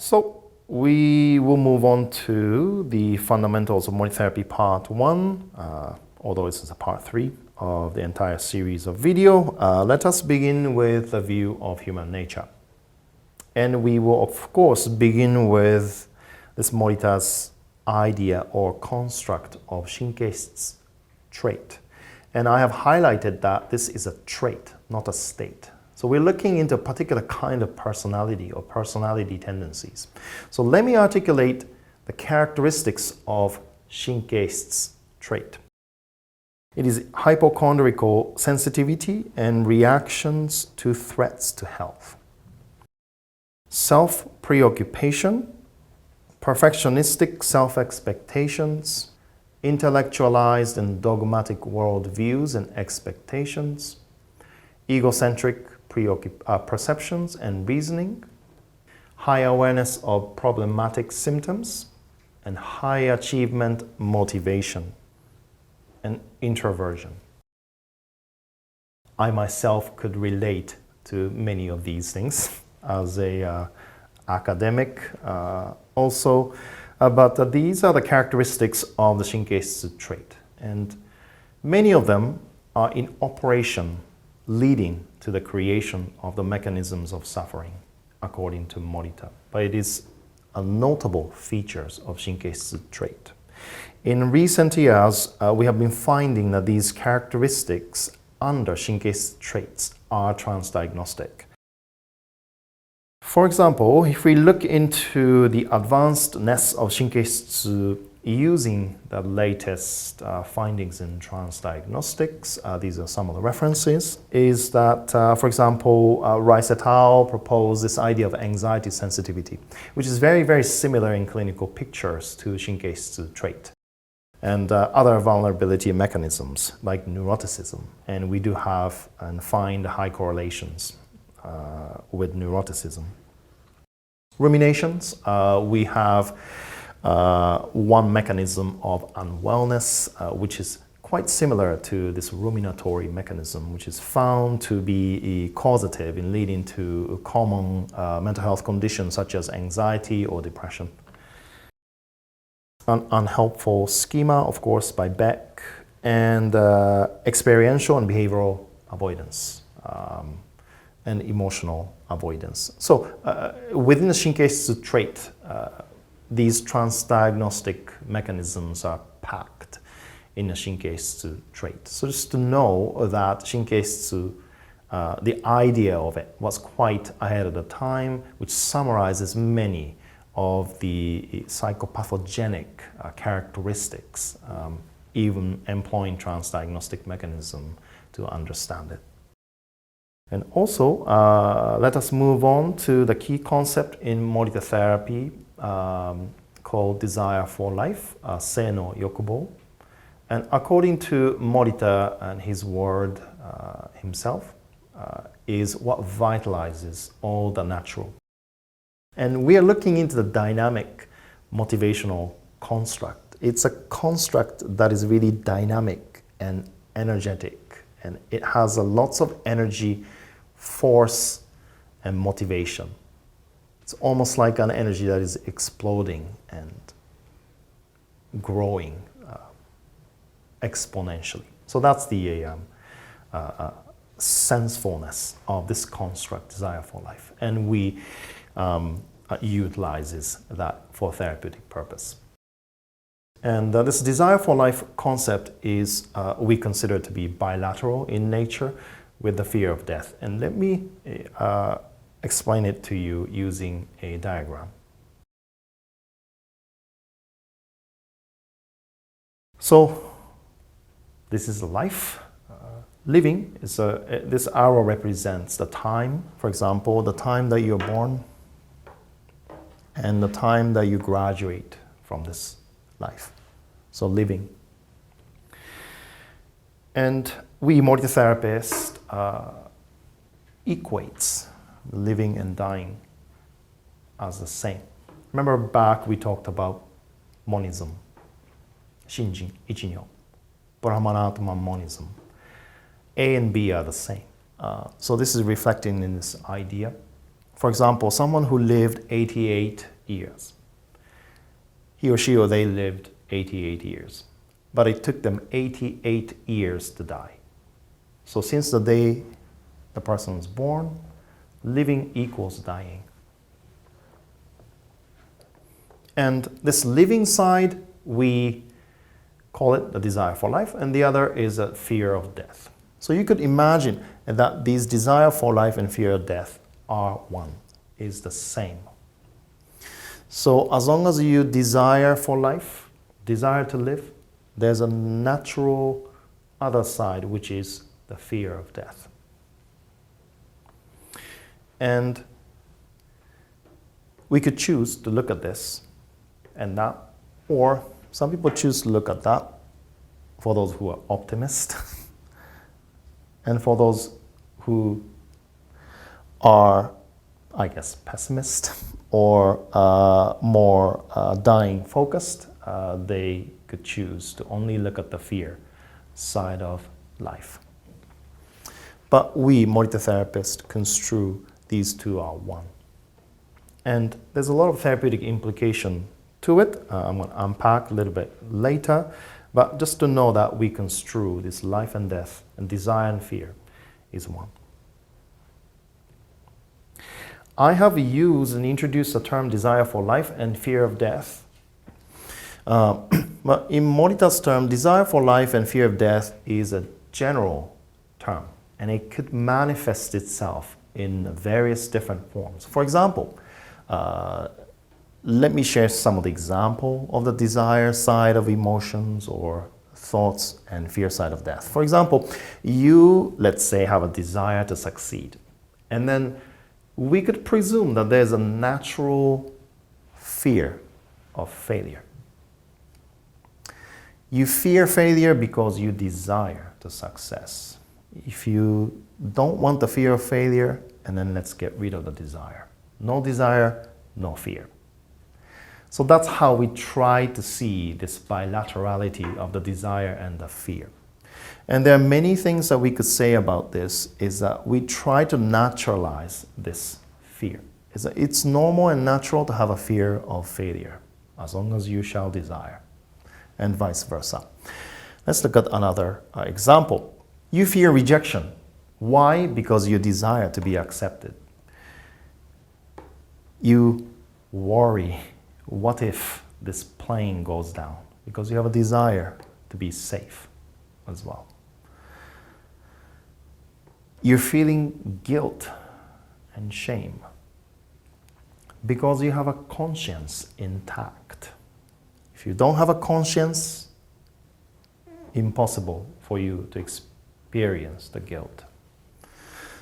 So we will move on to the fundamentals of Morita Therapy Part 1, although this is a Part 3 of the entire series of video. Let us begin with a view of human nature. And we will, of course, begin with this Morita's idea or construct of Shinkei's trait. And I have highlighted that this is a trait, not a state. So we're looking into a particular kind of personality or personality tendencies. So let me articulate the characteristics of Shinkei's trait. It is hypochondriacal sensitivity and reactions to threats to health. Self-preoccupation, perfectionistic self-expectations, intellectualized and dogmatic worldviews and expectations, egocentric perceptions and reasoning, high awareness of problematic symptoms, and high achievement motivation and introversion. I myself could relate to many of these things as a academic also, but these are the characteristics of the Shinkei trait, and many of them are in operation, leading to the creation of the mechanisms of suffering, according to Morita. But it is a notable features of Shinkei's trait. In recent years, we have been finding that these characteristics under Shinkei's traits are transdiagnostic. For example, if we look into the advancedness of Shinkei using the latest findings in transdiagnostics, these are some of the references, is that, for example, Rice et al. Proposed this idea of anxiety sensitivity, which is very, very similar in clinical pictures to Shinkei's trait, and other vulnerability mechanisms like neuroticism. And we do have and find high correlations with neuroticism. Ruminations, we have one mechanism of unwellness, which is quite similar to this ruminatory mechanism, which is found to be causative in leading to common mental health conditions such as anxiety or depression. An unhelpful schema, of course, by Beck, and experiential and behavioral avoidance. And emotional avoidance. So within the Shinkei trait, these transdiagnostic mechanisms are packed in the Shinkei trait. So just to know that Shinkei, the idea of it was quite ahead of the time, which summarizes many of the psychopathogenic characteristics, even employing transdiagnostic mechanism to understand it. And also, let us move on to the key concept in Morita Therapy called desire for life, sei no yokubo. And according to Morita and his word himself, is what vitalizes all the natural. And we are looking into the dynamic motivational construct. It's a construct that is really dynamic and energetic, and it has lots of energy, force, and motivation. It's almost like an energy that is exploding and growing exponentially. So that's the sensefulness of this construct, desire for life, and we utilizes that for therapeutic purpose. And this desire for life concept is we consider to be bilateral in nature with the fear of death. And let me explain it to you using a diagram. So this is life. Living is this arrow represents the time, for example, the time that you're born and the time that you graduate from this life. So living. And we, Morita Therapist, equates living and dying as the same. Remember back we talked about monism, Shinjin, Ichinyo, Brahmanatma monism. A and B are the same. So this is reflecting in this idea. For example, someone who lived 88 years. He or she or they lived 88 years. But it took them 88 years to die. So since the day the person was born, living equals dying. And this living side, we call it the desire for life, and the other is a fear of death. So you could imagine that these desire for life and fear of death are one, is the same. So as long as you desire for life, desire to live, there's a natural other side, which is the fear of death. And we could choose to look at this and that, or some people choose to look at that for those who are optimists and for those who are, I guess, pessimist or more dying focused, they could choose to only look at the fear side of life. But we, Morita Therapists, construe these two are one. And there's a lot of therapeutic implication to it. I'm going to unpack a little bit later. But just to know that we construe this life and death and desire and fear is one. I have used and introduced the term desire for life and fear of death. But in Morita's term, desire for life and fear of death is a general term. And it could manifest itself in various different forms. For example, let me share some of the example of the desire side of emotions or thoughts and fear side of death. For example, you, let's say, have a desire to succeed. And then we could presume that there's a natural fear of failure. You fear failure because you desire the success. If you don't want the fear of failure, and then let's get rid of the desire. No desire, no fear. So that's how we try to see this bilaterality of the desire and the fear. And there are many things that we could say about this, is that we try to naturalize this fear. It's normal and natural to have a fear of failure, as long as you shall desire, and vice versa. Let's look at another example. You fear rejection. Why? Because you desire to be accepted. You worry, what if this plane goes down? Because you have a desire to be safe as well. You're feeling guilt and shame because you have a conscience intact. If you don't have a conscience, impossible for you to experience the guilt.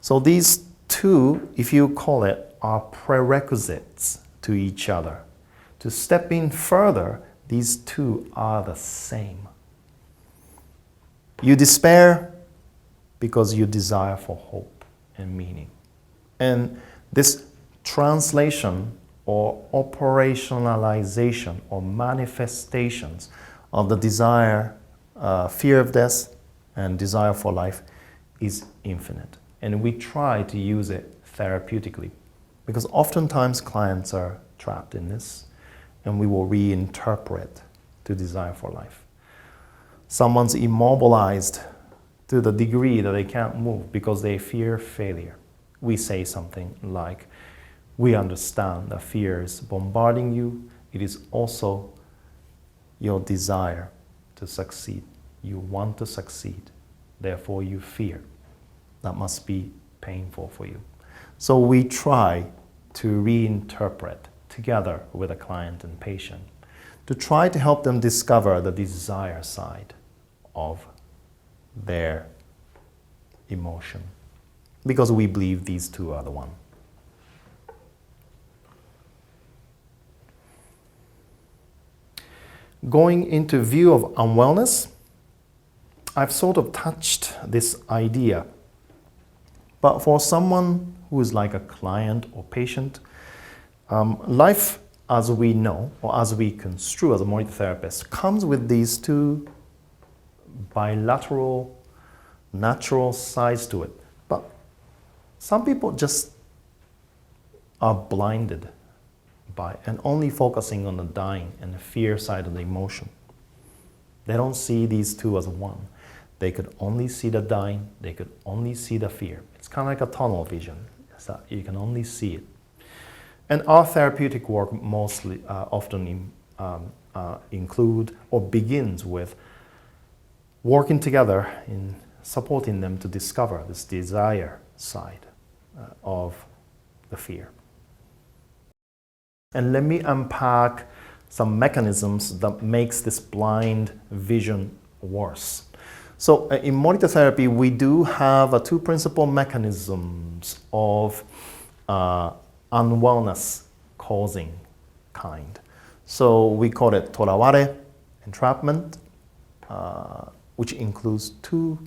So these two, if you call it, are prerequisites to each other. To step in further, these two are the same. You despair because you desire for hope and meaning. And this translation or operationalization or manifestations of the desire, fear of death and desire for life is infinite. And we try to use it therapeutically because oftentimes clients are trapped in this and we will reinterpret to desire for life. Someone's immobilized to the degree that they can't move because they fear failure. We say something like, we understand that fear is bombarding you. It is also your desire to succeed. You want to succeed. Therefore, you fear. That must be painful for you. So we try to reinterpret together with a client and patient to try to help them discover the desire side of their emotion, because we believe these two are the one. Going into view of unwellness, I've sort of touched this idea. But for someone who is like a client or patient, life as we know, or as we construe as a Morita therapist, comes with these two bilateral, natural sides to it. But some people just are blinded by and only focusing on the dying and the fear side of the emotion. They don't see these two as one. They could only see the dying, they could only see the fear. It's kind of like a tunnel vision. It's that you can only see it. And our therapeutic work mostly often include or begins with working together in supporting them to discover this desire side of the fear. And let me unpack some mechanisms that makes this blind vision worse. So in Morita Therapy, we do have two principal mechanisms of unwellness causing kind. So we call it toraware, entrapment, which includes two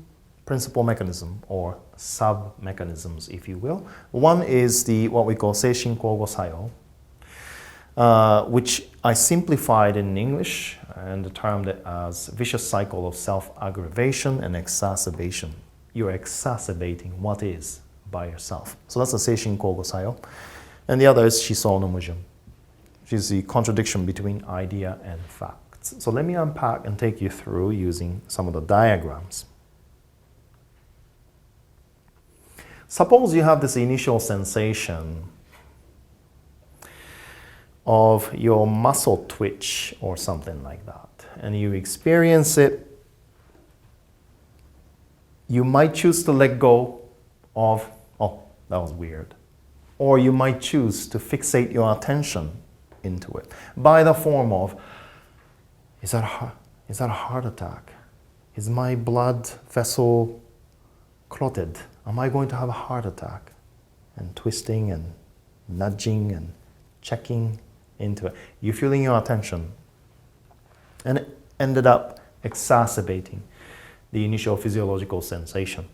principal mechanisms or sub-mechanisms, if you will. One is what we call seishin kogo sayo, which I simplified in English and termed it as vicious cycle of self-aggravation and exacerbation. You're exacerbating what is by yourself. So that's the seishin kogo sayo. And the other is shiso no mujun, which is the contradiction between idea and facts. So let me unpack and take you through using some of the diagrams. Suppose you have this initial sensation of your muscle twitch or something like that, and you experience it. You might choose to let go of, oh, that was weird. Or you might choose to fixate your attention into it by the form of, is that a heart attack? Is my blood vessel clotted? Am I going to have a heart attack? And twisting and nudging and checking into it. You're feeling your attention. And it ended up exacerbating the initial physiological sensation.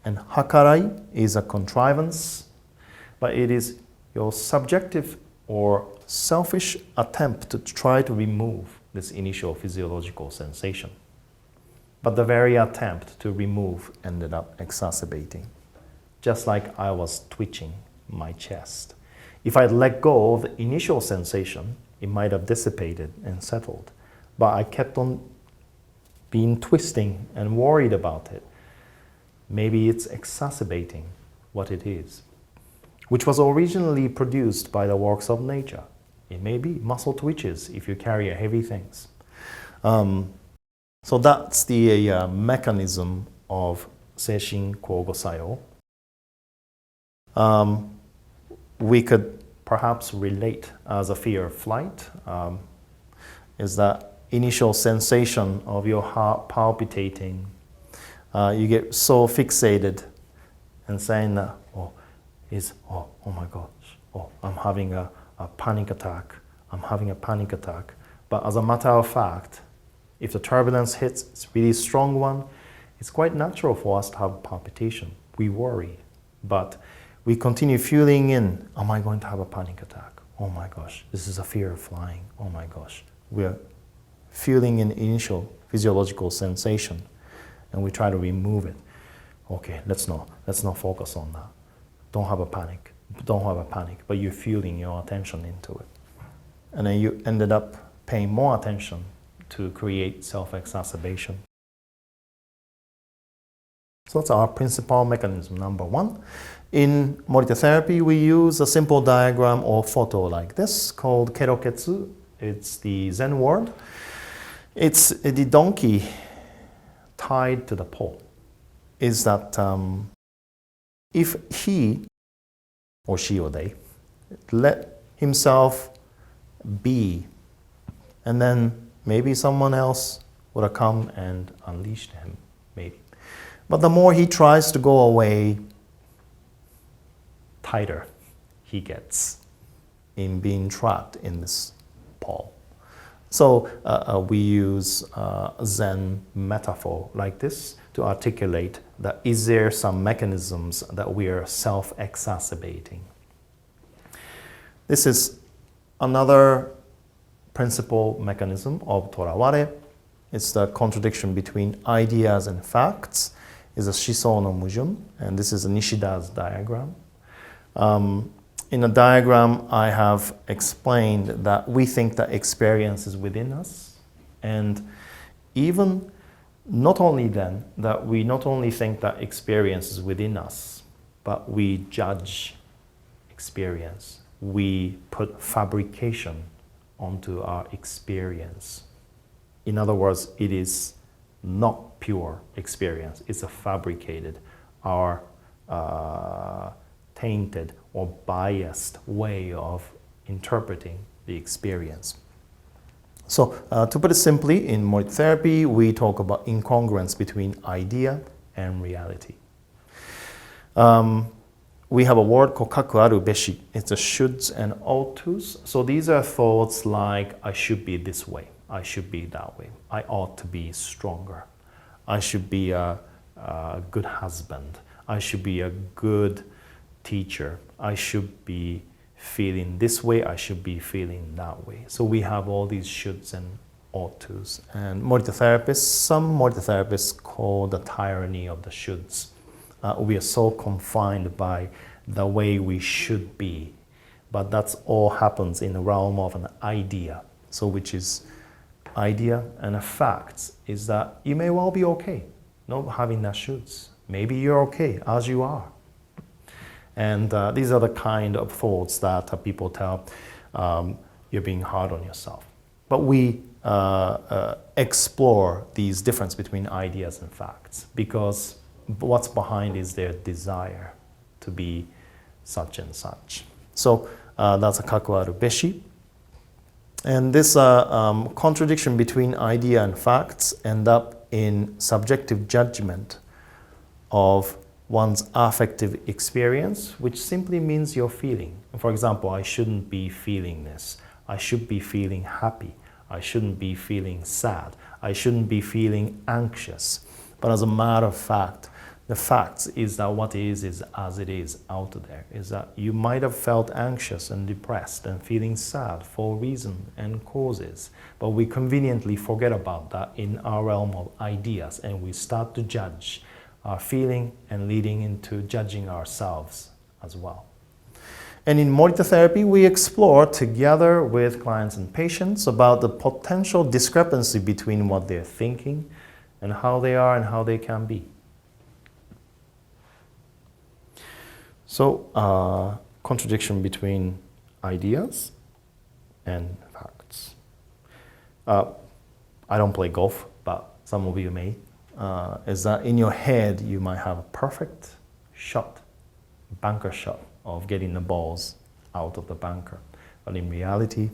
And hakarai is a contrivance, but it is your subjective or selfish attempt to try to remove this initial physiological sensation. But the very attempt to remove ended up exacerbating, just like I was twitching my chest. If I let go of the initial sensation, it might have dissipated and settled. But I kept on being twisting and worried about it. Maybe it's exacerbating what it is, which was originally produced by the works of nature. It may be muscle twitches if you carry heavy things. So that's the mechanism of seishin kogo sayo. We could perhaps relate as a fear of flight, is that initial sensation of your heart palpitating. You get so fixated and saying, oh my gosh, I'm having a panic attack. I'm having a panic attack. But as a matter of fact, if the turbulence hits, it's a really strong one, it's quite natural for us to have palpitation. We worry, but we continue feeling in, am I going to have a panic attack? Oh my gosh, this is a fear of flying. Oh my gosh. We're feeling an initial physiological sensation and we try to remove it. Okay, let's not focus on that. Don't have a panic, but you're feeling your attention into it. And then you ended up paying more attention to create self-exacerbation. So that's our principal mechanism, number one. In Morita Therapy, we use a simple diagram or photo like this called keroketsu. It's the Zen word. It's the donkey tied to the pole. Is that if he or she or they let himself be, and then maybe someone else would have come and unleashed him, maybe. But the more he tries to go away, tighter he gets in being trapped in this pole. So we use a Zen metaphor like this to articulate that is there some mechanisms that we are self-exacerbating. This is another principal mechanism of toraware. It's the contradiction between ideas and facts. It's a shiso no mujun, and this is a Nishida's diagram. In a diagram, I have explained that we think that experience is within us, and even not only then, that we not only think that experience is within us, but we judge experience. We put fabrication onto our experience. In other words, it is not pure experience. It's a fabricated or tainted or biased way of interpreting the experience. So to put it simply, in Morita Therapy, we talk about incongruence between idea and reality. We have a word called kaku aru beshi. It's a shoulds and ought tos. So these are thoughts like, I should be this way, I should be that way, I ought to be stronger, I should be a good husband, I should be a good teacher, I should be feeling this way, I should be feeling that way. So we have all these shoulds and ought tos. And Morita therapists, some Morita therapists call the tyranny of the shoulds. We are so confined by the way we should be, but that's all happens in the realm of an idea. So which is idea and a fact is that you may well be okay not having that shoulds. Maybe you're okay as you are. And these are the kind of thoughts that people tell you're being hard on yourself. But we explore these differences between ideas and facts, because what's behind is their desire to be such and such. So that's a kaku aru beshi. And this contradiction between idea and facts end up in subjective judgment of one's affective experience, which simply means your feeling. For example, I shouldn't be feeling this. I should be feeling happy. I shouldn't be feeling sad. I shouldn't be feeling anxious. But as a matter of fact, the fact is that what is as it is out there, is that you might have felt anxious and depressed and feeling sad for reason and causes, but we conveniently forget about that in our realm of ideas, and we start to judge our feeling and leading into judging ourselves as well. And in Morita Therapy, we explore together with clients and patients about the potential discrepancy between what they're thinking and how they are and how they can be. So, contradiction between ideas and facts. I don't play golf, but some of you may. Is that in your head you might have a perfect shot, bunker shot of getting the balls out of the bunker. But in reality,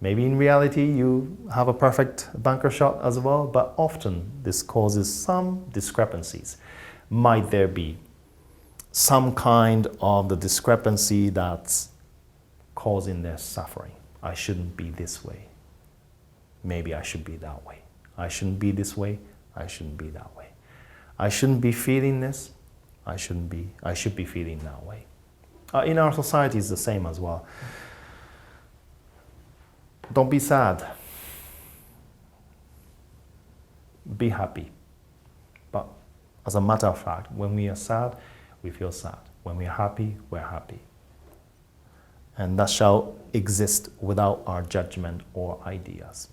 maybe in reality you have a perfect bunker shot as well, but often this causes some discrepancies. Might there be some kind of the discrepancy that's causing their suffering? I shouldn't be this way. Maybe I should be that way. I shouldn't be this way. I shouldn't be that way. I shouldn't be feeling this. I should be feeling that way. In our society, it's the same as well. Don't be sad. Be happy. But as a matter of fact, when we are sad, we feel sad. When we are happy, we're happy. And that shall exist without our judgment or ideas.